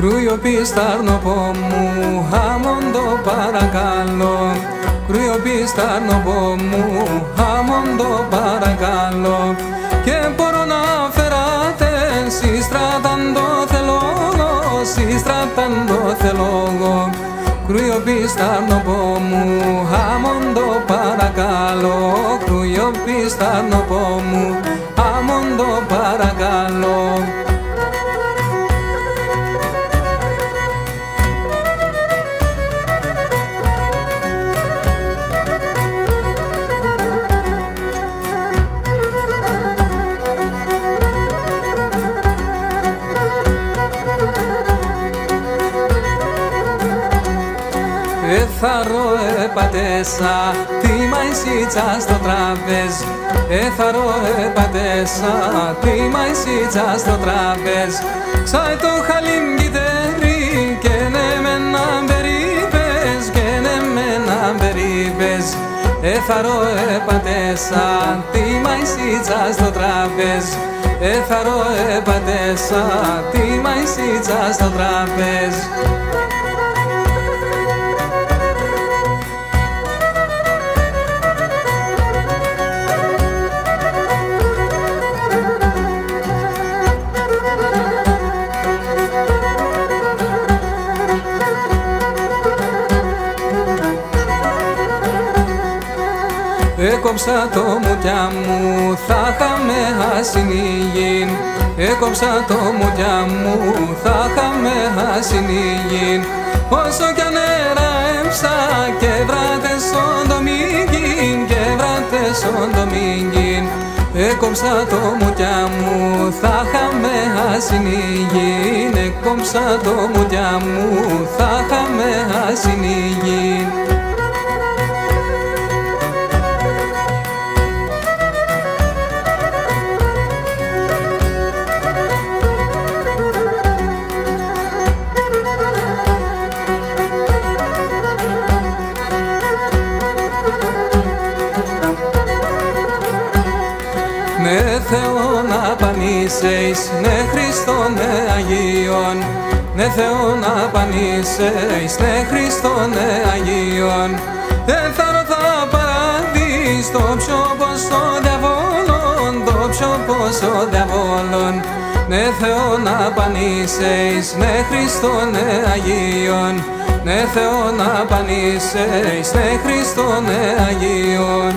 κρούιο πίσταρνο πόμου, άμον το παρακαλώ. Κρούιο πίσταρνο πόμου, άμον το παρακαλώ. Και μπορώ να φεράτε, συστρατando θελόγω, συστρατando θελόγω. Κρούιο πίσταρνο πόμου, άμον το παρακαλώ. Κρούιο πίσταρνο πόμου, άμον το παρακαλώ. Έθαρο επατέσα τη μαϊσίτσα στο τραπέζ. Έθαρο επατέσα τη μαϊσίτσα στο τραπέζ. Ξάι το χαλίμ γητέρι και ναι με να περίπες, και ναι με να περίπες. Έθαρο επατέσα τη μαϊσίτσα στο τραπέζ. Έθαρο επατέσα τη μαϊσίτσα στο τραπέζ. Έκοψα το μουτιά μου, θα είχαμε ασυνήγην. Έκοψα το μουτιά μου, θα είχαμε ασυνήγην. Όσο κι αν έραεψα και βράτες στον ντομίγιν, και βράτες στον ντομίγιν. Έκοψα το μουτιά μου, θα είχαμε ασυνήγην. Έκοψα το μουτιά μου, θα είχαμε ασυνήγην. Ναι Θεό να πανίσεεις, ναι Χριστό ναι Αγίον. Ναι Θεό να πανίσεεις, ναι Χριστό ναι Αγίον. Έθαρο θα παραδείς το πιο ποσό διαβόλων, το πιο ποσό διαβόλων. Ναι Θεό να πανίσεεις, ναι Χριστό ναι Αγίον. Ναι Θεό να πανίσεεις, ναι Χριστό ναι Αγίον.